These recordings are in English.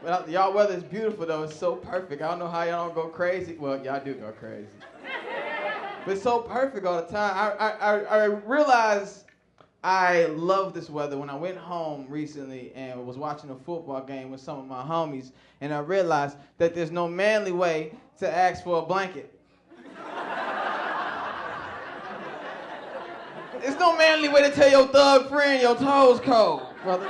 Y'all weather is beautiful, though. It's so perfect. I don't know how y'all don't go crazy. Well, y'all do go crazy. But it's so perfect all the time. I realized I love this weather when I went home recently and was watching a football game with some of my homies, and I realized that there's no manly way to ask for a blanket. There's no manly way to tell your thug friend your toes cold, brother.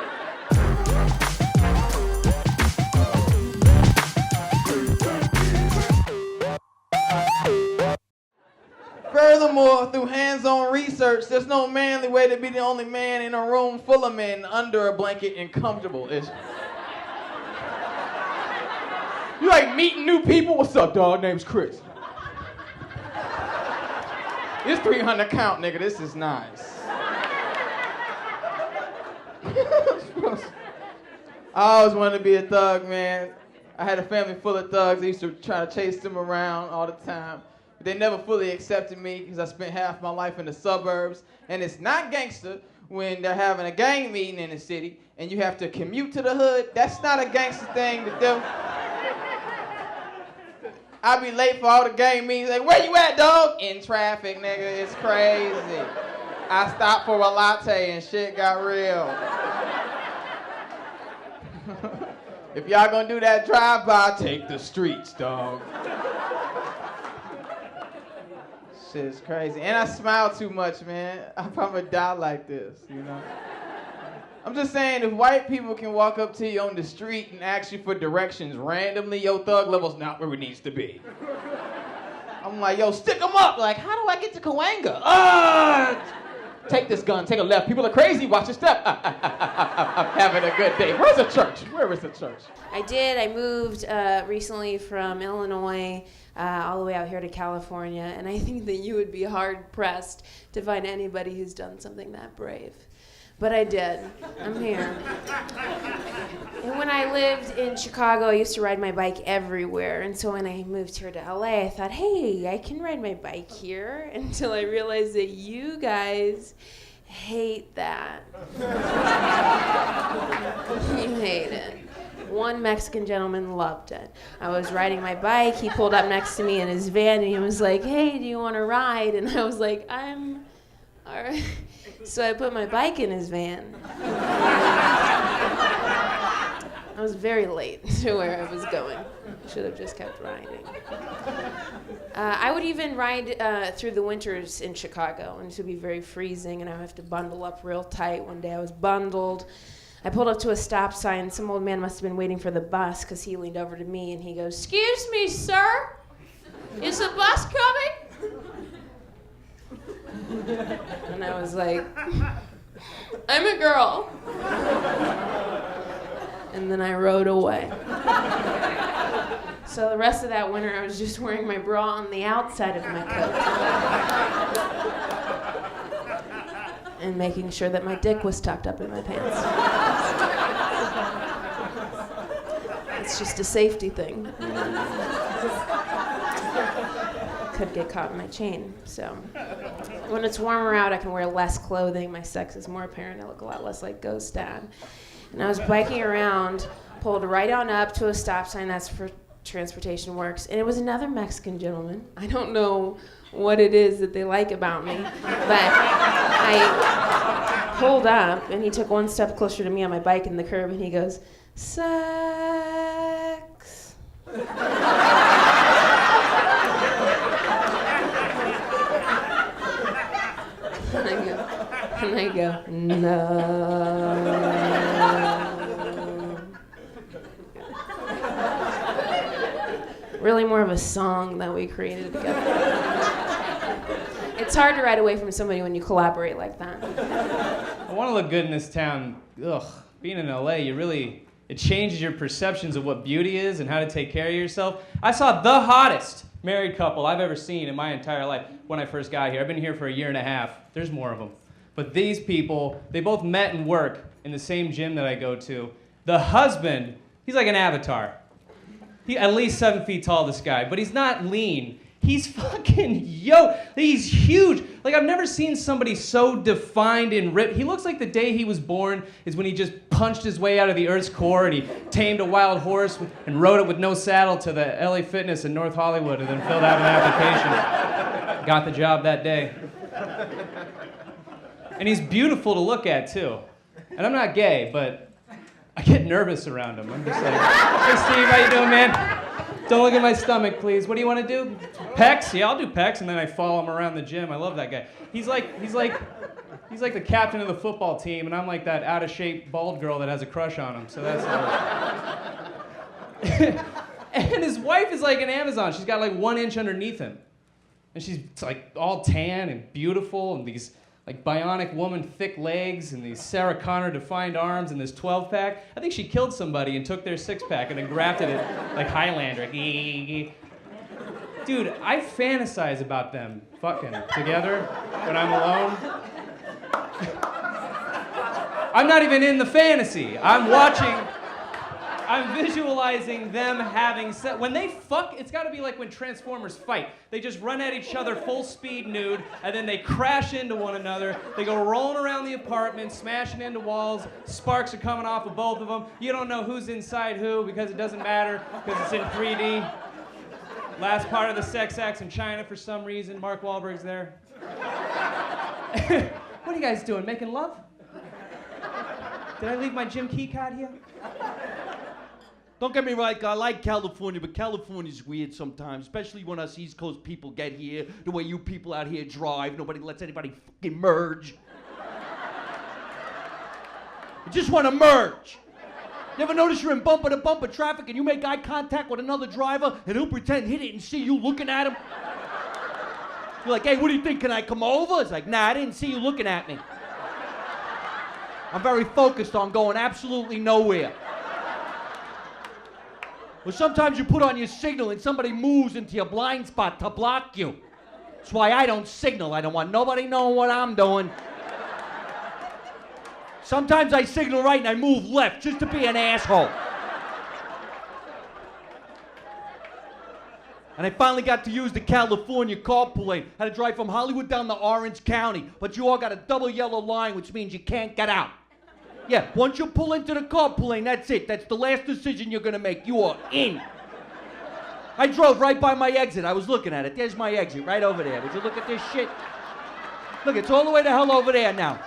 Furthermore, through hands-on research, there's no manly way to be the only man in a room full of men under a blanket and comfortable. You like meeting new people? What's up, dog? Name's Chris. It's 300 count, nigga. This is nice. I always wanted to be a thug, man. I had a family full of thugs. I used to try to chase them around all the time. But they never fully accepted me because I spent half my life in the suburbs. And it's not gangster when they're having a gang meeting in the city and you have to commute to the hood. That's not a gangster thing to do. I be late for all the gang meetings. Like, where you at, dog? In traffic, nigga. It's crazy. I stopped for a latte and shit got real. If y'all gonna do that drive-by, take the streets, dog. Shit is crazy. And I smile too much, man. I probably die like this, you know? I'm just saying, if white people can walk up to you on the street and ask you for directions randomly, your thug level's not where it needs to be. I'm like, yo, stick 'em up. Like, how do I get to Cahuenga? Take this gun, take a left. People are crazy, watch your step. I'm having a good day. Where's the church? Where is the church? I did. I moved recently from Illinois all the way out here to California, and I think that you would be hard-pressed to find anybody who's done something that brave. But I did. I'm here. And when I lived in Chicago, I used to ride my bike everywhere. And so when I moved here to LA, I thought, hey, I can ride my bike here, until I realized that you guys hate that. You hate it. One Mexican gentleman loved it. I was riding my bike. He pulled up next to me in his van, and he was like, hey, do you want to ride? And I was like, I'm all right. So I put my bike in his van. I was very late to where I was going. Should have just kept riding. I would even ride through the winters in Chicago, and it would be very freezing, and I would have to bundle up real tight. One day I was bundled. I pulled up to a stop sign. Some old man must have been waiting for the bus, because he leaned over to me and he goes, excuse me, sir, is the bus coming? And I was like, I'm a girl. And then I rode away. So the rest of that winter, I was just wearing my bra on the outside of my coat. And making sure that my dick was tucked up in my pants. It's just a safety thing. Could get caught in my chain, so. When it's warmer out, I can wear less clothing. My sex is more apparent. I look a lot less like Ghost Dad. And I was biking around, pulled right on up to a stop sign. That's for transportation works. And it was another Mexican gentleman. I don't know what it is that they like about me, but I pulled up, and he took one step closer to me on my bike in the curb, and he goes, sex. And I go, no. Really more of a song that we created together. It's hard to ride away from somebody when you collaborate like that. I want to look good in this town. Ugh, being in LA, it changes your perceptions of what beauty is and how to take care of yourself. I saw the hottest married couple I've ever seen in my entire life when I first got here. I've been here for a year and a half. There's more of them. But these people, they both met and work in the same gym that I go to. The husband, he's like an avatar. He at least 7 feet tall, this guy, but he's not lean. He's he's huge. Like, I've never seen somebody so defined and ripped. He looks like the day he was born is when he just punched his way out of the Earth's core and he tamed a wild horse and rode it with no saddle to the LA Fitness in North Hollywood and then filled out an application. Got the job that day. And he's beautiful to look at, too. And I'm not gay, but I get nervous around him. I'm just like, hey, Steve, how you doing, man? Don't look at my stomach, please. What do you want to do? Pecs? Yeah, I'll do pecs. And then I follow him around the gym. I love that guy. He's like the captain of the football team, and I'm like that out-of-shape bald girl that has a crush on him. So that's And his wife is like an Amazon. She's got like 1 inch underneath him. And she's like all tan and beautiful, and these like bionic woman thick legs and these Sarah Connor defined arms and this 12-pack. I think she killed somebody and took their 6-pack and then grafted it like Highlander. Dude, I fantasize about them fucking together when I'm alone. I'm not even in the fantasy. I'm visualizing them having sex. When they fuck, it's gotta be like when Transformers fight. They just run at each other full speed nude, and then they crash into one another. They go rolling around the apartment, smashing into walls. Sparks are coming off of both of them. You don't know who's inside who because it doesn't matter, because it's in 3D. Last part of the sex act's in China for some reason. Mark Wahlberg's there. What are you guys doing, making love? Did I leave my Jim Key card here? Don't get me right, I like California, but California's weird sometimes, especially when us East Coast people get here, the way you people out here drive, nobody lets anybody fucking merge. You just want to merge. You ever notice you're in bumper-to-bumper traffic and you make eye contact with another driver and he'll pretend he didn't see you looking at him? You're like, hey, what do you think, can I come over? It's like, nah, I didn't see you looking at me. I'm very focused on going absolutely nowhere. Well, sometimes you put on your signal and somebody moves into your blind spot to block you. That's why I don't signal. I don't want nobody knowing what I'm doing. Sometimes I signal right and I move left just to be an asshole. And I finally got to use the California carpool lane. Had to drive from Hollywood down to Orange County. But you all got a double yellow line, which means you can't get out. Yeah, once you pull into the carpool lane, that's it. That's the last decision you're gonna make. You are in. I drove right by my exit. I was looking at it. There's my exit, right over there. Would you look at this shit? Look, it's all the way the hell over there now.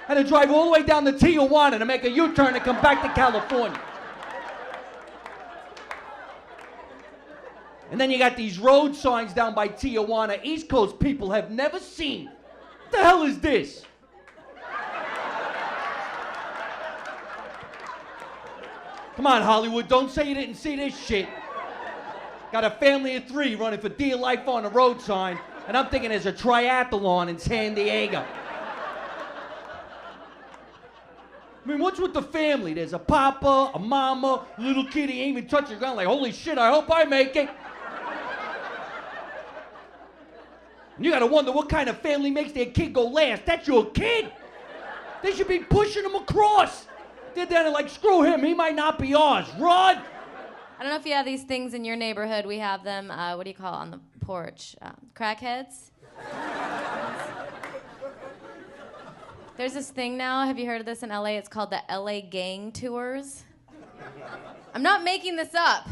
I had to drive all the way down to Tijuana to make a U-turn and come back to California. And then you got these road signs down by Tijuana. East Coast people have never seen. What the hell is this? Come on, Hollywood, don't say you didn't see this shit. Got a family of 3 running for dear life on a road sign, and I'm thinking there's a triathlon in San Diego. I mean, what's with the family? There's a papa, a mama, little kid, he ain't even touched the ground, like, holy shit, I hope I make it. And you gotta wonder what kind of family makes their kid go last. That's your kid. They should be pushing him across. They're down there like, screw him, he might not be ours. Run! I don't know if you have these things in your neighborhood. We have them, what do you call it, on the porch? Crackheads? There's this thing now, have you heard of this in LA? It's called the LA Gang Tours. I'm not making this up.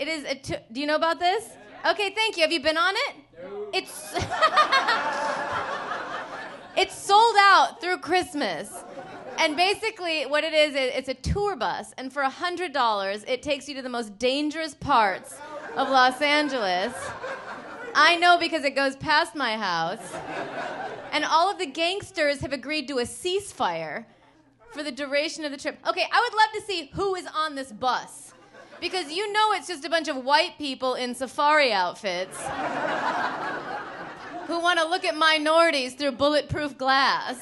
It is do you know about this? Okay, thank you. Have you been on it? No. It's sold out through Christmas. And basically what it is, it's a tour bus, and for $100, it takes you to the most dangerous parts of Los Angeles. I know because it goes past my house. And all of the gangsters have agreed to a ceasefire for the duration of the trip. Okay, I would love to see who is on this bus. Because you know it's just a bunch of white people in safari outfits who want to look at minorities through bulletproof glass.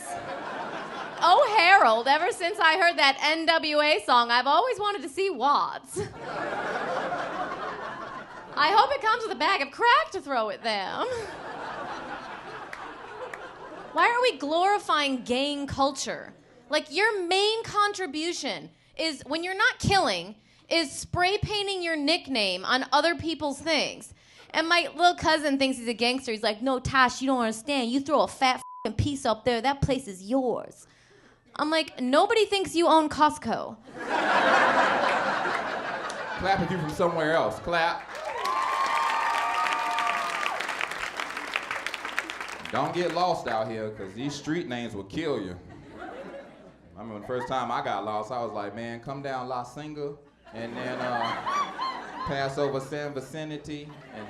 Oh, Harold, ever since I heard that NWA song, I've always wanted to see Watts. I hope it comes with a bag of crack to throw at them. Why are we glorifying gang culture? Like, your main contribution is, when you're not killing, is spray painting your nickname on other people's things. And my little cousin thinks he's a gangster. He's like, no, Tash, you don't understand. You throw a fat f***ing piece up there, that place is yours. I'm like, nobody thinks you own Costco. Clap if you from somewhere else. Clap. Don't get lost out here, because these street names will kill you. I remember the first time I got lost, I was like, man, come down La Singa, and then pass over San Vicente, and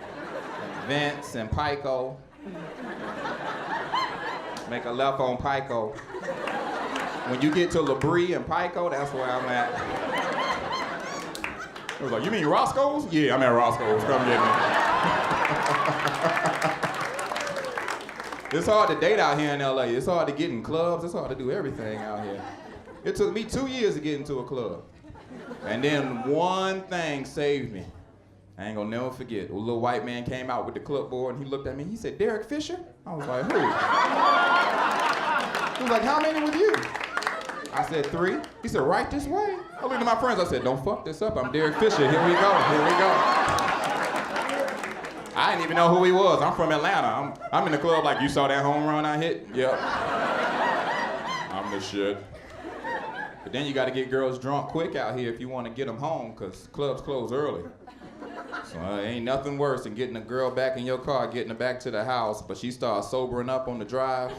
Vince, and Pico. Make a left on Pico. When you get to Labrie and Pico, that's where I'm at. I was like, you mean Roscoe's? Yeah, I'm at Roscoe's. Come get me. It's hard to date out here in LA. It's hard to get in clubs. It's hard to do everything out here. It took me 2 years to get into a club. And then one thing saved me. I ain't gonna never forget. A little white man came out with the clipboard and he looked at me. He said, Derek Fisher? I was like, who? He was like, how many with you? I said, 3. He said, right this way. I looked at my friends. I said, don't fuck this up. I'm Derek Fisher. Here we go. Here we go. I didn't even know who he was. I'm from Atlanta. I'm in the club like, you saw that home run I hit? Yep. I'm the shit. But then you got to get girls drunk quick out here if you want to get them home, because clubs close early. So ain't nothing worse than getting a girl back in your car, getting her back to the house, but she starts sobering up on the drive.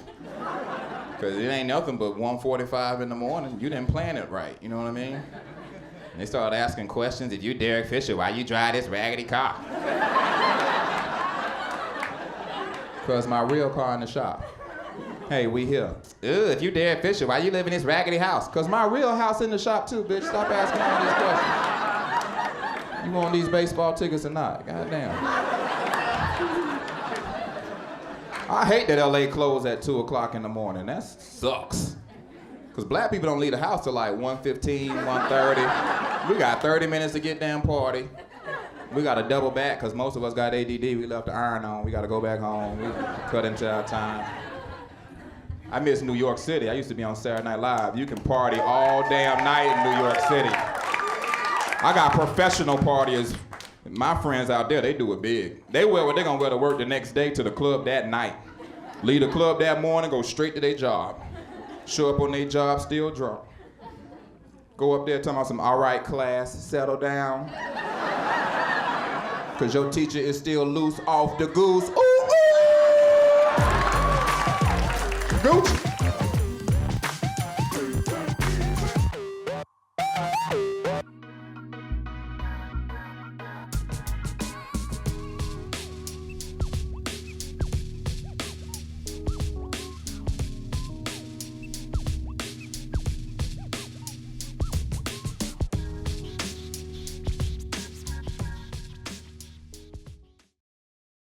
Because it ain't nothing but 1:45 in the morning. You didn't plan it right, you know what I mean? And they started asking questions. If you Derek Fisher, why you drive this raggedy car? Because my real car in the shop. Hey, we here. Ugh, if you Derek Fisher, why you live in this raggedy house? Because my real house in the shop too, bitch. Stop asking all these questions. You want these baseball tickets or not? Goddamn. I hate that LA closed at 2 o'clock in the morning. That sucks. Because black people don't leave the house till like 1:15, 1:30. We got 30 minutes to get down party. We got to double back because most of us got ADD. We left the iron on. We got to go back home. We cut into our time. I miss New York City. I used to be on Saturday Night Live. You can party all damn night in New York City. I got professional partiers. My friends out there, they do it big. They wear what they're going to wear to work the next day to the club that night. Leave the club that morning, go straight to their job. Show up on their job still drunk. Go up there talking about some, all right, class, settle down. Because your teacher is still loose off the goose. Ooh, ooh! Gucci.